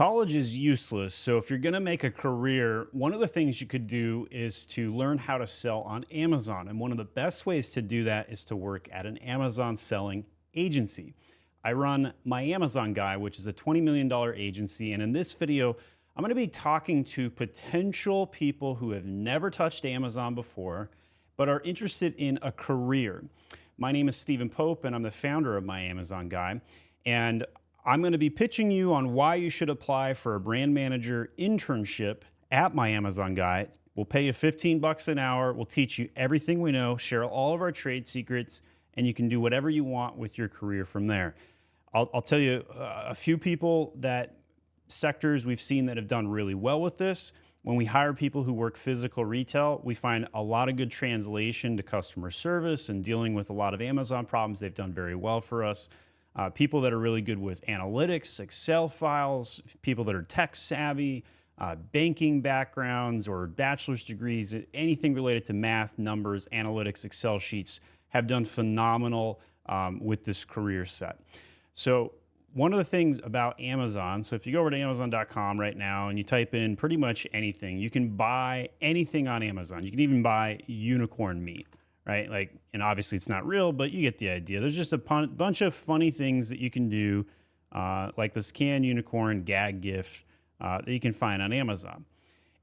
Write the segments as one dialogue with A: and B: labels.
A: College is useless. So if you're going to make a career, one of the things you could do is to learn how to sell on Amazon. And one of the best ways to do that is to work at an Amazon selling agency. I run My Amazon Guy, which is a $20 million agency. And in this video, I'm going to be talking to potential people who have never touched Amazon before, but are interested in a career. My name is Stephen Pope, and I'm the founder of My Amazon Guy. And I'm going to be pitching you on why you should apply for a brand manager internship at My Amazon Guy. We'll pay you 15 bucks an hour. We'll teach you everything we know, share all of our trade secrets, and you can do whatever you want with your career from there. I'll tell you a few people sectors we've seen that have done really well with this. When we hire people who work physical retail, we find a lot of good translation to customer service and dealing with a lot of Amazon problems. They've done very well for us. People that are really good with analytics, Excel files, people that are tech savvy, banking backgrounds or bachelor's degrees, anything related to math, numbers, analytics, Excel sheets have done phenomenal with this career set. So one of the things about Amazon, so if you go over to Amazon.com right now and you type in pretty much anything, you can buy anything on Amazon. You can even buy unicorn meat. Right? And obviously it's not real, but you get the idea. There's just a bunch of funny things that you can do, like this canned unicorn gag gift that you can find on Amazon.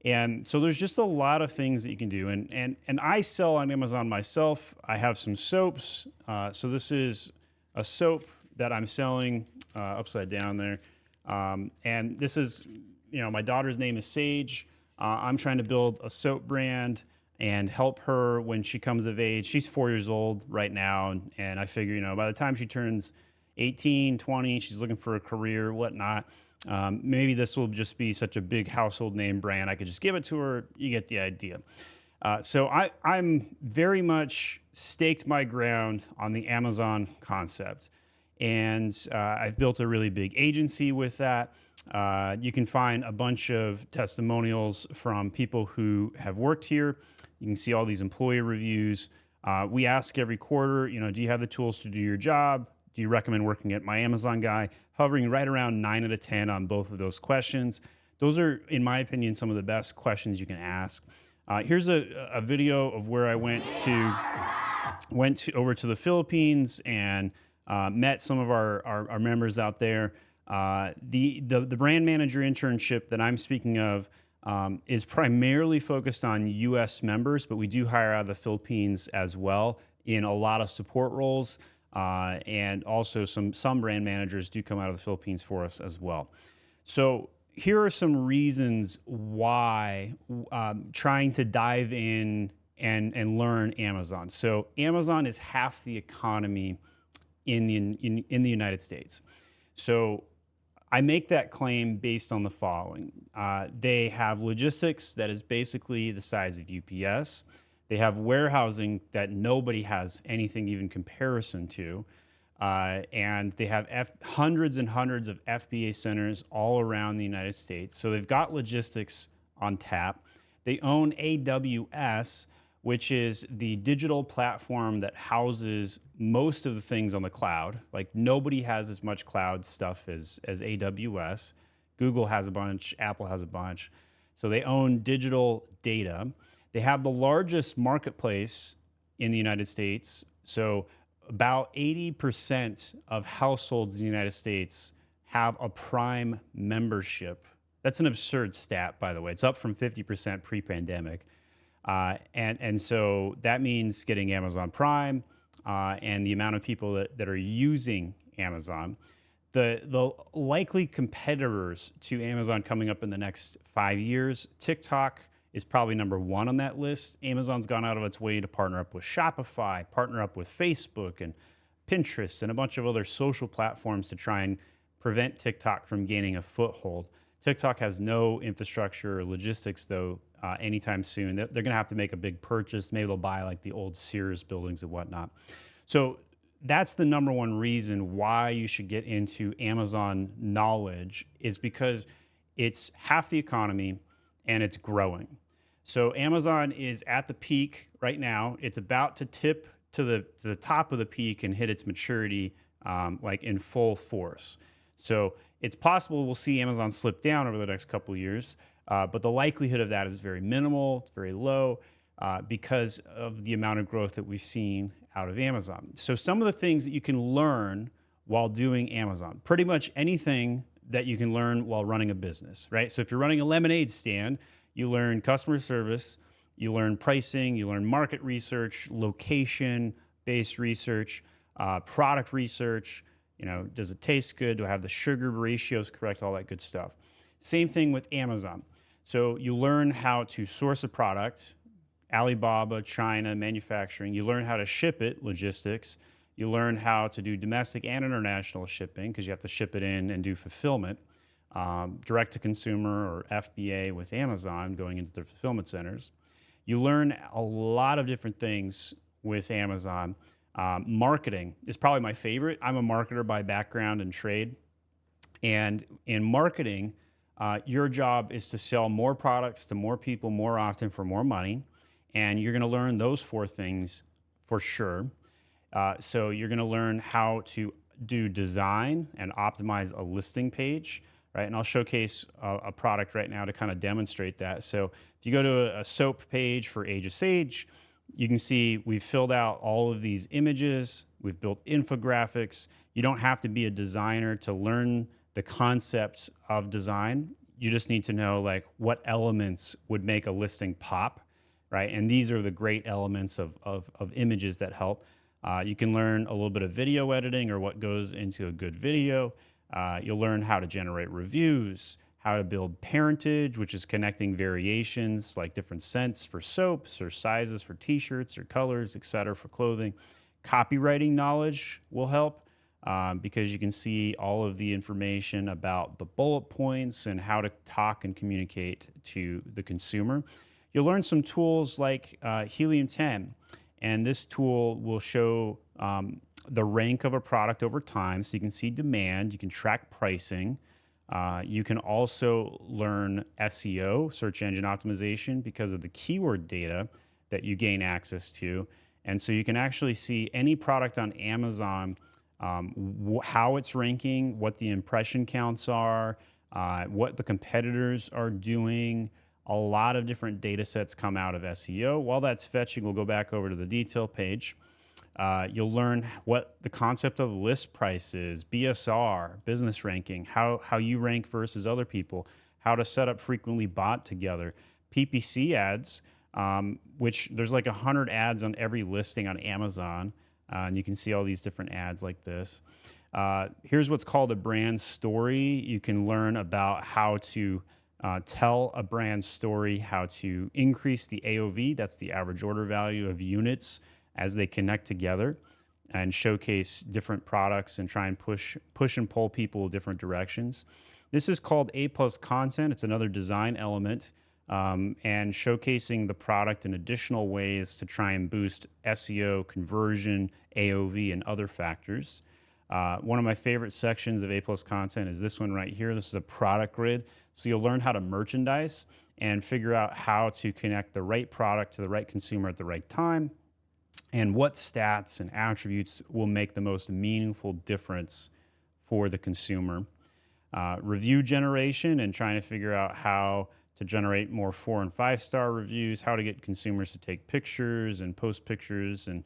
A: And so there's just a lot of things that you can do. And I sell on Amazon myself. I have some soaps. So this is a soap that I'm selling upside down there. And this is, my daughter's name is Sage. I'm trying to build a soap brand and help her when she comes of age. She's 4 years old right now, and I figure, by the time she turns 18, 20, she's looking for a career, whatnot. Maybe this will just be such a big household name brand. I could just give it to her. You get the idea. So I'm very much staked my ground on the Amazon concept, and I've built a really big agency with that. You can find a bunch of testimonials from people who have worked here. You can see all these employee reviews. We ask every quarter, do you have the tools to do your job? Do you recommend working at My Amazon Guy? Hovering right around 9 out of 10 on both of those questions. Those are, in my opinion, some of the best questions you can ask. Here's a video of where I went over to the Philippines and met some of our members out there. The brand manager internship that I'm speaking of is primarily focused on U.S. members, but we do hire out of the Philippines as well in a lot of support roles, and also some brand managers do come out of the Philippines for us as well. So here are some reasons why trying to dive in and learn Amazon. So Amazon is half the economy in the United States. So I make that claim based on the following. They have logistics that is basically the size of UPS. They have warehousing that nobody has anything even comparison to. And they have hundreds and hundreds of FBA centers all around the United States. So they've got logistics on tap. They own AWS, which is the digital platform that houses most of the things on the cloud. Like nobody has as much cloud stuff as AWS. Google has a bunch, Apple has a bunch. So they own digital data. They have the largest marketplace in the United States. So about 80% of households in the United States have a Prime membership. That's an absurd stat, by the way. It's up from 50% pre-pandemic. And so that means getting Amazon Prime and the amount of people that are using Amazon. The likely competitors to Amazon coming up in the next 5 years, TikTok is probably number one on that list. Amazon's gone out of its way to partner up with Shopify, partner up with Facebook and Pinterest and a bunch of other social platforms to try and prevent TikTok from gaining a foothold. TikTok has no infrastructure or logistics, though, anytime soon. They're going to have to make a big purchase. Maybe they'll buy like the old Sears buildings and whatnot. So that's the number one reason why you should get into Amazon knowledge, is because it's half the economy and it's growing. So Amazon is at the peak right now. It's about to tip to the top of the peak and hit its maturity like in full force. So It's possible we'll see Amazon slip down over the next couple of years, but the likelihood of that is very minimal. It's very low because of the amount of growth that we've seen out of Amazon. So some of the things that you can learn while doing Amazon, pretty much anything that you can learn while running a business, right? So if you're running a lemonade stand, you learn customer service, you learn pricing, you learn market research, location-based research, product research. Does it taste good? Do I have the sugar ratios correct? All that good stuff. Same thing with Amazon. So you learn how to source a product, Alibaba, China, manufacturing. You learn how to ship it, logistics. You learn how to do domestic and international shipping because you have to ship it in and do fulfillment, direct to consumer or FBA with Amazon going into their fulfillment centers. You learn a lot of different things with Amazon. Marketing is probably my favorite. I'm a marketer by background and trade. And in marketing, your job is to sell more products to more people more often for more money. And you're going to learn those 4 things for sure. So you're going to learn how to do design and optimize a listing page, right? And I'll showcase a product right now to kind of demonstrate that. So if you go to a soap page for Age of Sage, you can see we've filled out all of these images. We've built infographics. You don't have to be a designer to learn the concepts of design. You just need to know like what elements would make a listing pop, right? And these are the great elements of images that help. You can learn a little bit of video editing or what goes into a good video. You'll learn how to generate reviews, how to build parentage, which is connecting variations like different scents for soaps or sizes for t-shirts or colors, etc. for clothing. Copywriting knowledge will help because you can see all of the information about the bullet points and how to talk and communicate to the consumer. You'll learn some tools like Helium 10. And this tool will show the rank of a product over time. So you can see demand, you can track pricing. You can also learn SEO, search engine optimization, because of the keyword data that you gain access to. And so you can actually see any product on Amazon, how it's ranking, what the impression counts are, what the competitors are doing. A lot of different data sets come out of SEO. While that's fetching, we'll go back over to the detail page. You'll learn what the concept of list price is, BSR, business ranking, how you rank versus other people, how to set up frequently bought together, PPC ads, which there's like 100 ads on every listing on Amazon. And you can see all these different ads like this. Here's what's called a brand story. You can learn about how to tell a brand story, how to increase the AOV, that's the average order value of units as they connect together, and showcase different products and try and push and pull people different directions. This is called A+ content. It's another design element and showcasing the product in additional ways to try and boost SEO, conversion, AOV, and other factors. One of my favorite sections of A+ content is this one right here. This is a product grid. So you'll learn how to merchandise and figure out how to connect the right product to the right consumer at the right time, and what stats and attributes will make the most meaningful difference for the consumer. Review generation and trying to figure out how to generate more 4- and 5-star reviews, how to get consumers to take pictures and post pictures and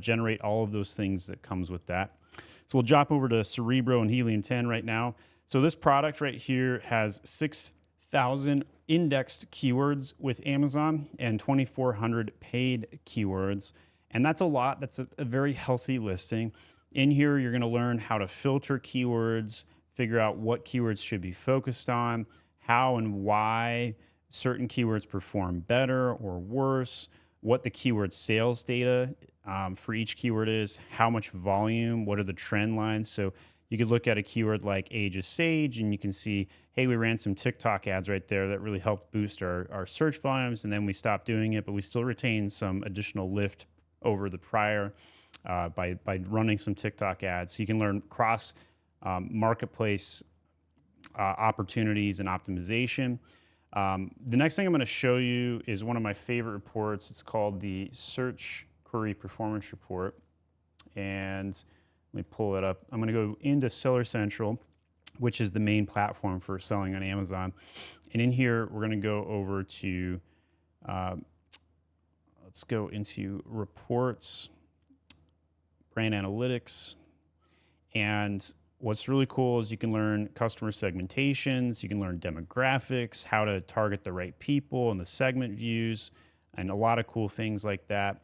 A: generate all of those things that comes with that. So we'll drop over to Cerebro and Helium 10 right now. So this product right here has 6,000 indexed keywords with Amazon and 2,400 paid keywords. And that's a lot. That's a very healthy listing. In here, you're going to learn how to filter keywords, figure out what keywords should be focused on, how and why certain keywords perform better or worse, what the keyword sales data for each keyword is, how much volume, what are the trend lines. So you could look at a keyword like Age of Sage and you can see, hey, we ran some TikTok ads right there that really helped boost our search volumes, and then we stopped doing it, but we still retained some additional lift over the prior by running some TikTok ads. So you can learn cross marketplace opportunities and optimization. The next thing I'm going to show you is one of my favorite reports. It's called the Search Query Performance Report. And let me pull it up. I'm going to go into Seller Central. which is the main platform for selling on Amazon. And in here, we're going to go over to, uh, let's go into reports, brand analytics. And what's really cool is you can learn customer segmentations, you can learn demographics, how to target the right people and the segment views, and a lot of cool things like that.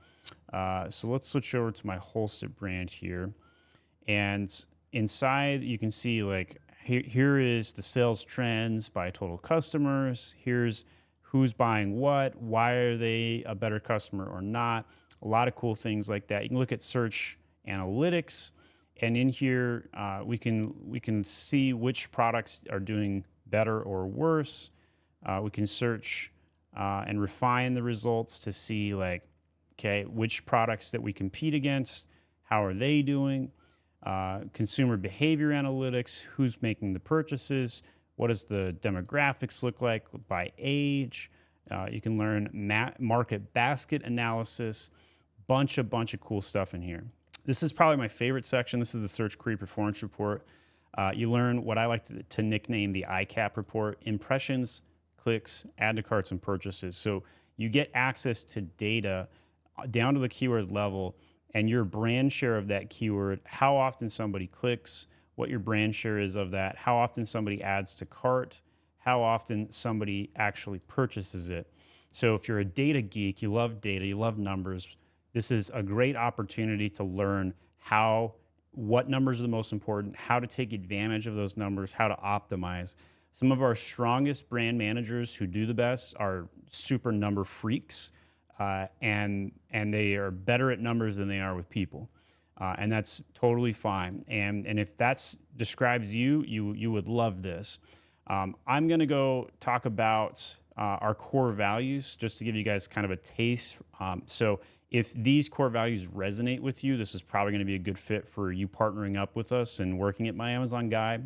A: So let's switch over to my wholesale brand here. And inside, you can see like here is the sales trends by total customers. Here's who's buying what, why are they a better customer or not. A lot of cool things like that. You can look at search analytics, and in here we can see which products are doing better or worse. We can search and refine the results to see like, okay, which products that we compete against, how are they doing? Consumer behavior analytics, who's making the purchases, what does the demographics look like by age. You can learn market basket analysis, bunch of cool stuff in here. This is probably my favorite section. This is the Search Query Performance Report. You learn what I like to nickname the ICAP report: impressions, clicks, add to carts, and purchases. So you get access to data down to the keyword level and your brand share of that keyword, how often somebody clicks, what your brand share is of that, how often somebody adds to cart, how often somebody actually purchases it. So if you're a data geek, you love data, you love numbers, this is a great opportunity to learn what numbers are the most important, how to take advantage of those numbers, how to optimize. Some of our strongest brand managers who do the best are super number freaks, and they are better at numbers than they are with people. And that's totally fine. And if that describes you would love this. I'm going to go talk about our core values just to give you guys kind of a taste. So if these core values resonate with you, this is probably going to be a good fit for you partnering up with us and working at My Amazon Guy.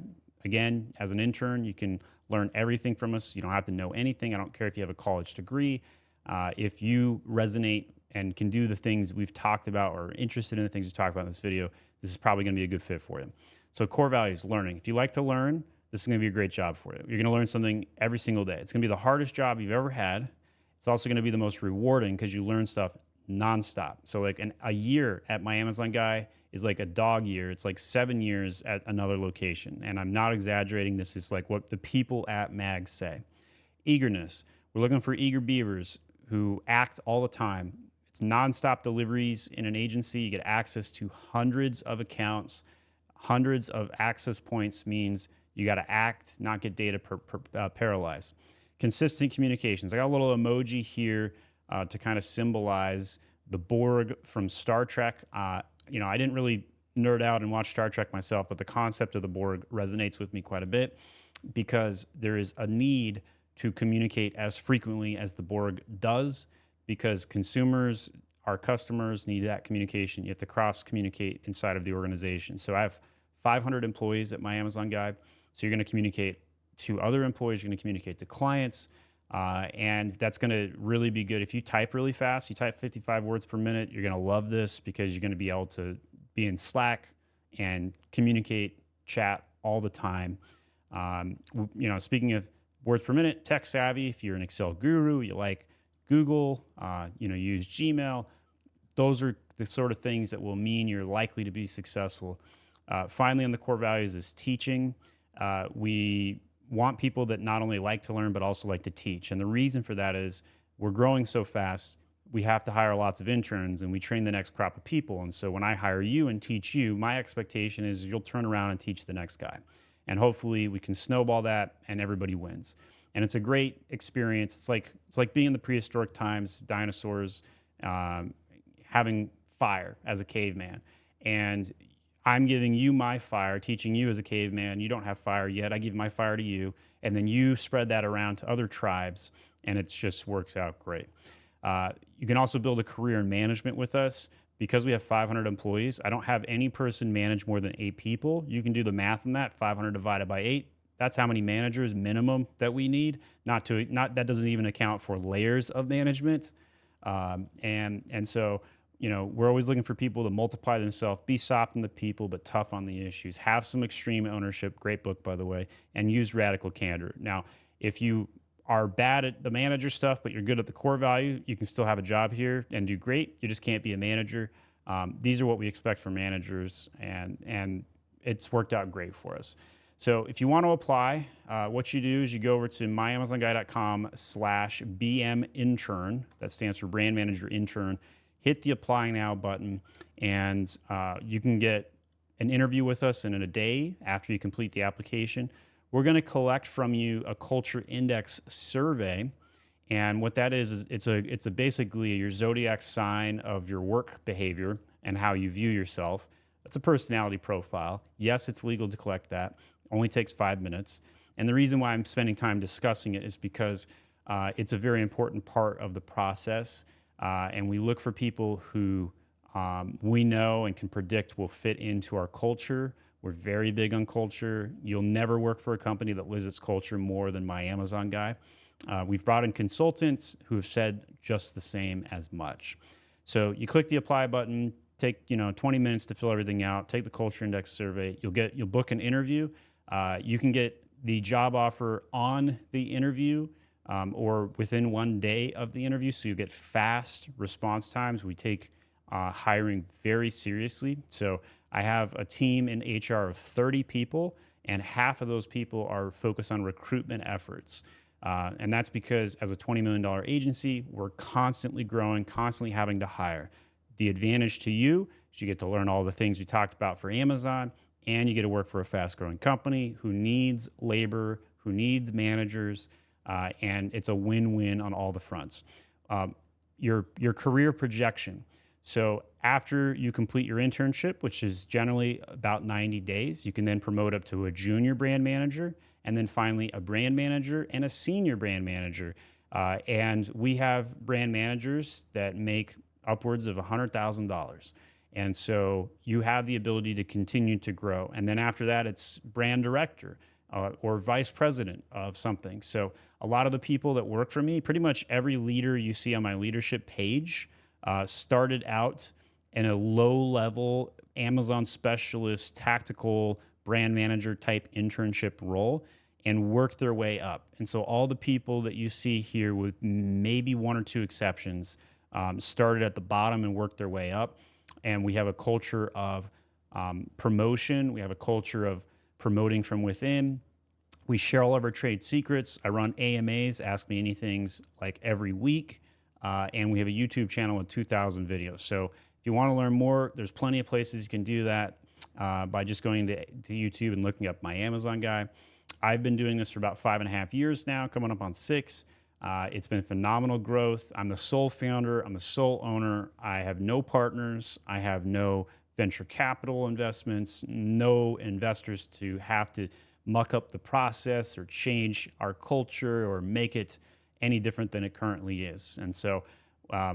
A: Again, as an intern, you can learn everything from us. You don't have to know anything. I don't care if you have a college degree. If you resonate and can do the things we've talked about or are interested in the things we've talked about in this video, this is probably going to be a good fit for you. So core values, learning. If you like to learn, this is going to be a great job for you. You're going to learn something every single day. It's going to be the hardest job you've ever had. It's also going to be the most rewarding because you learn stuff nonstop. So like a year at My Amazon Guy is like a dog year. It's like 7 years at another location. And I'm not exaggerating. This is like what the people at MAG say. Eagerness. We're looking for eager beavers who act all the time. It's nonstop deliveries in an agency. You get access to hundreds of accounts. Hundreds of access points means you got to act, not get data paralyzed. Consistent communications. I got a little emoji here to kind of symbolize the Borg from Star Trek. I didn't really nerd out and watch Star Trek myself, but the concept of the Borg resonates with me quite a bit because there is a need to communicate as frequently as the Borg does, because consumers, our customers, need that communication. You have to cross-communicate inside of the organization. So I have 500 employees at My Amazon Guy. So you're going to communicate to other employees, you're going to communicate to clients, and that's going to really be good. If you type really fast, you type 55 words per minute, you're going to love this because you're going to be able to be in Slack and communicate, chat all the time. Speaking of words per minute, tech savvy, if you're an Excel guru, you like Google, use Gmail, those are the sort of things that will mean you're likely to be successful. Finally, on the core values is teaching. We want people that not only like to learn, but also like to teach. And the reason for that is we're growing so fast, we have to hire lots of interns and we train the next crop of people. And so when I hire you and teach you, my expectation is you'll turn around and teach the next guy. And hopefully we can snowball that and everybody wins. And it's a great experience. It's like being in the prehistoric times, dinosaurs, having fire as a caveman. And I'm giving you my fire, teaching you as a caveman. You don't have fire yet. I give my fire to you. And then you spread that around to other tribes, and it just works out great. You can also build a career in management with us. Because we have 500 employees, I don't have any person manage more than 8 people. You can do the math on that. 500 divided by 8. That's how many managers minimum that we need. That doesn't even account for layers of management. And so we're always looking for people to multiply themselves, be soft on the people, but tough on the issues, have some extreme ownership, great book, by the way, and use radical candor. Now, if you are bad at the manager stuff, but you're good at the core value, you can still have a job here and do great. You just can't be a manager. These are what we expect from managers, and it's worked out great for us. So if you want to apply, what you do is you go over to myamazonguy.com/BM-intern. That stands for Brand Manager Intern. Hit the Apply Now button, and you can get an interview with us in a day after you complete the application. We're going to collect from you a culture index survey. And what that is it's basically your zodiac sign of your work behavior and how you view yourself. It's a personality profile. Yes, it's legal to collect that. Only takes 5 minutes. And the reason why I'm spending time discussing it is because it's a very important part of the process. And we look for people who we know and can predict will fit into our culture. We're very big on culture. You'll never work for a company that lives its culture more than My Amazon Guy. We've brought in consultants who have said just the same as much. So you click the apply button, take 20 minutes to fill everything out, take the culture index survey. You'll book an interview. You can get the job offer on the interview or within 1 day of the interview. So you get fast response times. We take hiring very seriously. So I have a team in HR of 30 people, and half of those people are focused on recruitment efforts. And that's because as a $20 million agency, we're constantly growing, constantly having to hire. The advantage to you is you get to learn all the things we talked about for Amazon, and you get to work for a fast-growing company who needs labor, who needs managers, and it's a win-win on all the fronts. Your career projection. So after you complete your internship, which is generally about 90 days, you can then promote up to a junior brand manager, and then finally a brand manager and a senior brand manager. And we have brand managers that make upwards of $100,000. And so you have the ability to continue to grow. And then after that, it's brand director or vice president of something. So a lot of the people that work for me, pretty much every leader you see on my leadership page started out in a low-level Amazon specialist, tactical brand manager type internship role and worked their way up. And so all the people that you see here, with maybe one or two exceptions, started at the bottom and worked their way up. And we have a culture of promotion. We have a culture of promoting from within. We share all of our trade secrets. I run AMAs, Ask Me Anythings, like every week. And we have a YouTube channel with 2,000 videos. So if you want to learn more, there's plenty of places you can do that by just going to YouTube and looking up My Amazon Guy. I've been doing this for about 5.5 years now, coming up on 6. It's been phenomenal growth. I'm the sole founder. I'm the sole owner. I have no partners. I have no venture capital investments, no investors to have to muck up the process or change our culture or make it any different than it currently is. And so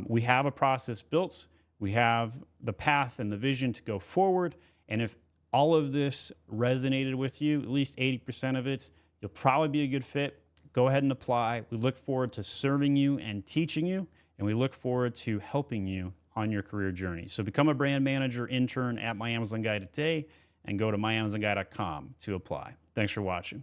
A: we have a process built. We have the path and the vision to go forward. And if all of this resonated with you, at least 80% of it, you'll probably be a good fit. Go ahead and apply. We look forward to serving you and teaching you, and we look forward to helping you on your career journey. So become a brand manager intern at My Amazon Guy today, and go to myamazonguy.com to apply. Thanks for watching.